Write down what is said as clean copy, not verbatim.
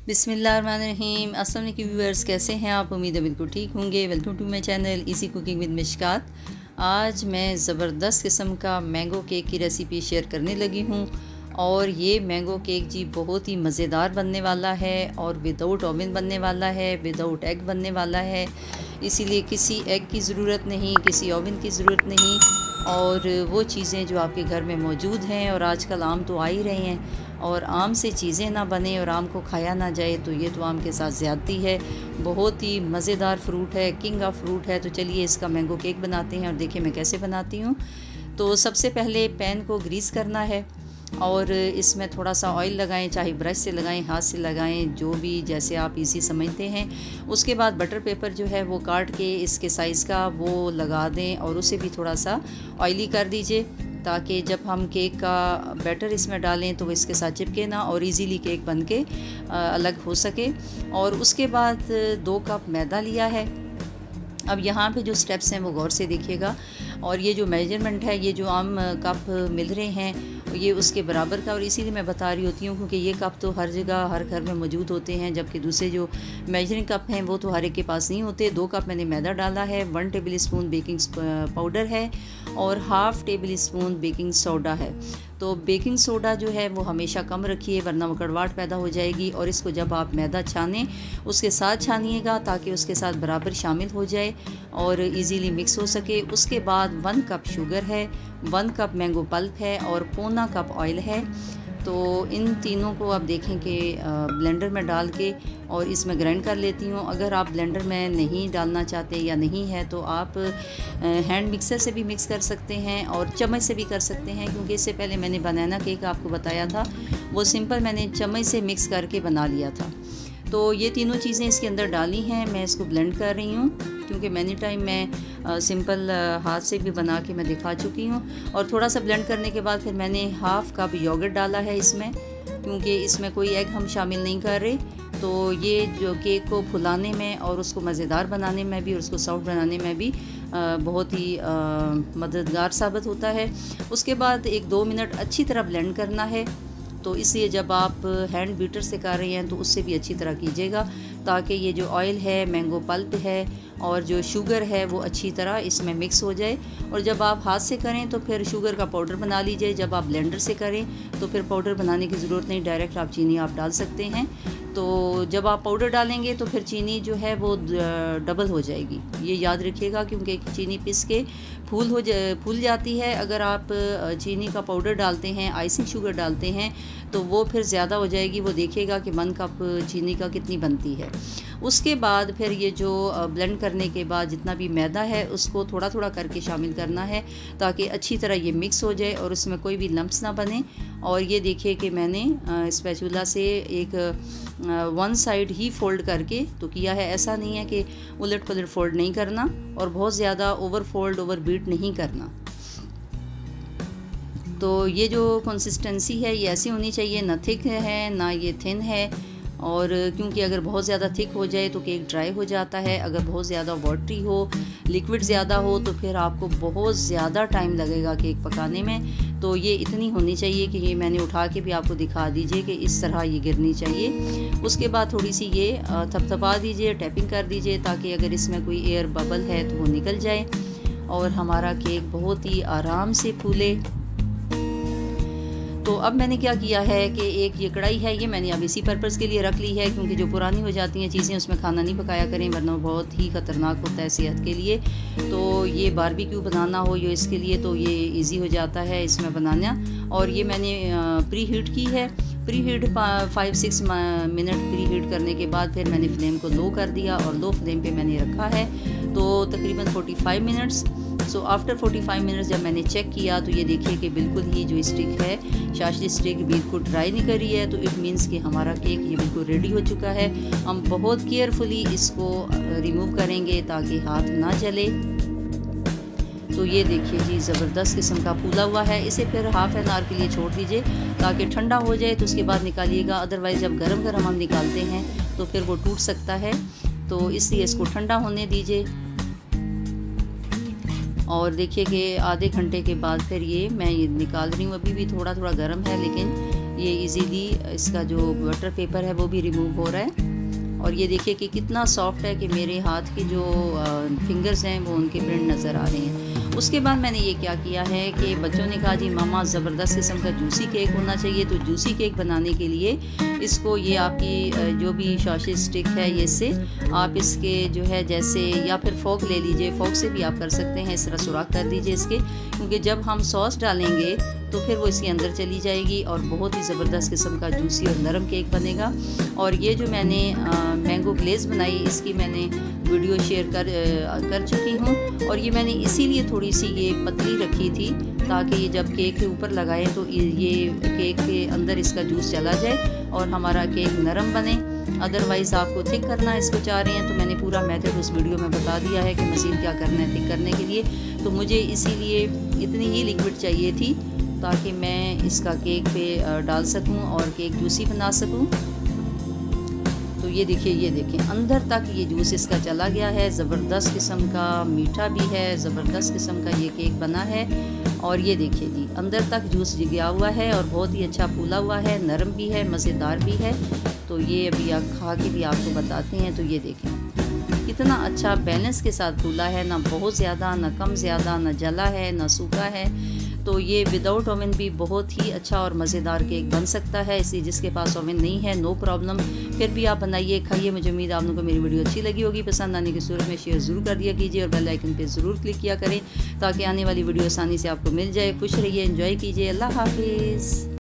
बिस्मिल्लाहिर्रहमानिर्रहीम। अस्सलाम वालेकुम व्यूअर्स, कैसे हैं आप? उम्मीद है बिल्कुल ठीक होंगे। Welcome to my channel easy cooking with Mishkat. आज मैं ज़बरदस्त किस्म का मैंगो केक की रेसिपी शेयर करने लगी हूँ और ये मैंगो केक जी बहुत ही मज़ेदार बनने वाला है और विदाउट ओवन बनने वाला है, विदाउट एग बनने वाला है। इसीलिए किसी एग की ज़रूरत नहीं, किसी ओवन की ज़रूरत नहीं और वो चीज़ें जो आपके घर में मौजूद हैं, और आजकल आम तो आ ही रहे हैं, और आम से चीज़ें ना बने और आम को खाया ना जाए तो ये तो आम के साथ ज़्यादती है। बहुत ही मज़ेदार फ्रूट है, किंग ऑफ फ्रूट है। तो चलिए इसका मैंगो केक बनाते हैं और देखिए मैं कैसे बनाती हूँ। तो सबसे पहले पैन को ग्रीस करना है और इसमें थोड़ा सा ऑयल लगाएं, चाहे ब्रश से लगाएं, हाथ से लगाएं, जो भी जैसे आप इजी समझते हैं। उसके बाद बटर पेपर जो है वो काट के इसके साइज़ का वो लगा दें और उसे भी थोड़ा सा ऑयली कर दीजिए, ताकि जब हम केक का बैटर इसमें डालें तो वो इसके साथ चिपके ना और इजीली केक बन के अलग हो सके। और उसके बाद 2 कप मैदा लिया है। अब यहाँ पे जो स्टेप्स हैं वो गौर से देखिएगा, और ये जो मेजरमेंट है, ये जो आम कप मिल रहे हैं ये उसके बराबर का, और इसीलिए मैं बता रही होती हूँ क्योंकि ये कप तो हर जगह हर घर में मौजूद होते हैं, जबकि दूसरे जो मेजरिंग कप हैं वो तो हर एक के पास नहीं होते। 2 कप मैंने मैदा डाला है, 1 टेबल स्पून बेकिंग पाउडर है और half table spoon baking soda है। तो बेकिंग सोडा जो है वो हमेशा कम रखिए, वरना वो कड़वाहट पैदा हो जाएगी। और इसको जब आप मैदा छानें उसके साथ छानिएगा ताकि उसके साथ बराबर शामिल हो जाए और इजीली मिक्स हो सके। उसके बाद 1 कप शुगर है, 1 कप मैंगो पल्प है और पौना कप ऑयल है। तो इन तीनों को आप देखें कि ब्लेंडर में डाल के और इसमें ग्राइंड कर लेती हूँ। अगर आप ब्लेंडर में नहीं डालना चाहते या नहीं है तो आप हैंड मिक्सर से भी मिक्स कर सकते हैं और चम्मच से भी कर सकते हैं, क्योंकि इससे पहले मैंने बनाना केक आपको बताया था, वो सिंपल मैंने चम्मच से मिक्स करके बना लिया था। तो ये तीनों चीज़ें इसके अंदर डाली हैं। मैं इसको ब्लेंड कर रही हूँ क्योंकि मैनी टाइम मैं सिंपल हाथ से भी बना के मैं दिखा चुकी हूँ। और थोड़ा सा ब्लेंड करने के बाद फिर मैंने हाफ़ कप योगर्ट डाला है इसमें, क्योंकि इसमें कोई एग हम शामिल नहीं कर रहे। तो ये जो केक को फुलाने में और उसको मज़ेदार बनाने में भी और उसको सॉफ्ट बनाने में भी बहुत ही मददगार साबित होता है। उसके बाद 1-2 मिनट अच्छी तरह ब्लेंड करना है। तो इसलिए जब आप हैंड बीटर से कर रहे हैं तो उससे भी अच्छी तरह कीजिएगा, ताकि ये जो ऑयल है, मैंगो पल्प है और जो शुगर है वो अच्छी तरह इसमें मिक्स हो जाए। और जब आप हाथ से करें तो फिर शुगर का पाउडर बना लीजिए, जब आप ब्लेंडर से करें तो फिर पाउडर बनाने की ज़रूरत नहीं, डायरेक्ट आप चीनी आप डाल सकते हैं। तो जब आप पाउडर डालेंगे तो फिर चीनी जो है वो डबल हो जाएगी, ये याद रखिएगा, क्योंकि चीनी पिस के फूल जाती है। अगर आप चीनी का पाउडर डालते हैं, आइसिंग शुगर डालते हैं तो वो फिर ज़्यादा हो जाएगी। वो देखिएगा कि 1 कप चीनी का कितनी बनती है। उसके बाद फिर ये जो ब्लेंड करने के बाद जितना भी मैदा है उसको थोड़ा थोड़ा करके शामिल करना है, ताकि अच्छी तरह ये मिक्स हो जाए और उसमें कोई भी लम्प्स ना बने। और ये देखिए कि मैंने स्पैचुला से एक 1 साइड ही फोल्ड करके तो किया है। ऐसा नहीं है कि उलट पुलट फोल्ड नहीं करना और बहुत ज़्यादा ओवर फोल्ड ओवर बीट नहीं करना। तो ये जो कंसिस्टेंसी है ये ऐसी होनी चाहिए, ना थिक है ना ये थिन है। और क्योंकि अगर बहुत ज़्यादा थिक हो जाए तो केक ड्राई हो जाता है, अगर बहुत ज़्यादा वाटरी हो, लिक्विड ज़्यादा हो तो फिर आपको बहुत ज़्यादा टाइम लगेगा केक पकाने में। तो ये इतनी होनी चाहिए कि ये मैंने उठा के भी आपको दिखा दीजिए कि इस तरह ये गिरनी चाहिए। उसके बाद थोड़ी सी ये थपथपा दीजिए, टैपिंग कर दीजिए, ताकि अगर इसमें कोई एयर बबल है तो वो निकल जाए और हमारा केक बहुत ही आराम से फूले। तो अब मैंने क्या किया है कि एक ये कढ़ाई है, ये मैंने अब इसी पर्पज़ के लिए रख ली है, क्योंकि जो पुरानी हो जाती हैं चीज़ें उसमें खाना नहीं पकाया करें, वरना बहुत ही ख़तरनाक होता है सेहत के लिए। तो ये बारबेक्यू बनाना हो ये इसके लिए तो ये इजी हो जाता है इसमें बनाना। और ये मैंने प्री हीट की है। Pre heat 5-6 minute pre heat करने के बाद फिर मैंने फ्लेम को लो कर दिया और लो फ्लेम पे मैंने रखा है, तो तकरीबन 45 मिनट्स। सो आफ्टर 45 मिनट्स जब मैंने चेक किया तो ये देखिए कि बिल्कुल ही जो स्टिक है, शाशी स्टिक बिल्कुल ड्राई निकल रही है। तो इट मीन्स कि हमारा केक ये बिल्कुल रेडी हो चुका है। हम बहुत केयरफुली इसको रिमूव करेंगे ताकि हाथ ना जले। तो ये देखिए जी ज़बरदस्त किस्म का फूला हुआ है। इसे फिर हाफ़ एन आवर के लिए छोड़ दीजिए ताकि ठंडा हो जाए, तो उसके बाद निकालिएगा। अदरवाइज़ जब गरम गरम हम निकालते हैं तो फिर वो टूट सकता है, तो इसलिए इसको ठंडा होने दीजिए। और देखिए कि आधे घंटे के बाद फिर ये मैं ये निकाल रही हूँ। अभी भी थोड़ा थोड़ा गर्म है, लेकिन ये इजीली इसका जो बटर पेपर है वो भी रिमूव हो रहा है। और ये देखिए कि कितना सॉफ्ट है कि मेरे हाथ के जो फिंगर्स हैं वो उनके प्रिंट नज़र आ रहे हैं। उसके बाद मैंने ये क्या किया है कि बच्चों ने कहा जी मामा ज़बरदस्त किस्म का जूसी केक होना चाहिए, तो जूसी केक बनाने के लिए इसको ये आपकी जो भी सॉसेज स्टिक है ये से आप इसके जो है जैसे या फिर फोक ले लीजिए, फोक से भी आप कर सकते हैं, इस तरह सुराख कर दीजिए इसके, क्योंकि जब हम सॉस डालेंगे तो फिर वो इसके अंदर चली जाएगी और बहुत ही ज़बरदस्त किस्म का जूसी और नरम केक बनेगा। और ये जो मैंने मैंगो ग्लेज़ बनाई इसकी मैंने वीडियो शेयर कर चुकी हूँ, और ये मैंने इसीलिए थोड़ी सी ये पतली रखी थी ताकि ये जब केक के ऊपर लगाएं तो ये केक के अंदर इसका जूस चला जाए और हमारा केक नरम बने। अदरवाइज़ आपको थिक करना इसको चाह रहे हैं तो मैंने पूरा मेथड उस वीडियो में बता दिया है कि मज़ीद क्या करना है थिक करने के लिए। तो मुझे इसीलिए इतनी ही लिक्विड चाहिए थी ताकि मैं इसका केक पे डाल सकूं और केक जूसी बना सकूं। तो ये देखिए, ये देखें अंदर तक ये जूस इसका चला गया है, ज़बरदस्त किस्म का मीठा भी है, ज़बरदस्त किस्म का ये केक बना है। और ये देखिए जी अंदर तक जूस गया हुआ है और बहुत ही अच्छा फूला हुआ है, नरम भी है, मज़ेदार भी है। तो ये अभी आप खा के भी आपको बताते हैं। तो ये देखें कितना अच्छा बैलेंस के साथ फूला है, ना बहुत ज़्यादा ना कम ज़्यादा, ना जला है ना सूखा है। तो ये विदाउट ओवन भी बहुत ही अच्छा और मज़ेदार केक बन सकता है, इसलिए जिसके पास ओवन नहीं है नो प्रॉब्लम, फिर भी आप बनाइए खाइए। मुझे उम्मीद आप लोगों को मेरी वीडियो अच्छी लगी होगी। पसंद आने की सूरत में शेयर ज़रूर कर दिया कीजिए और बेल आइकन पे ज़रूर क्लिक किया करें ताकि आने वाली वीडियो आसानी से आपको मिल जाए। खुश रहिए, एंजॉय कीजिए। अल्लाह हाफिज़।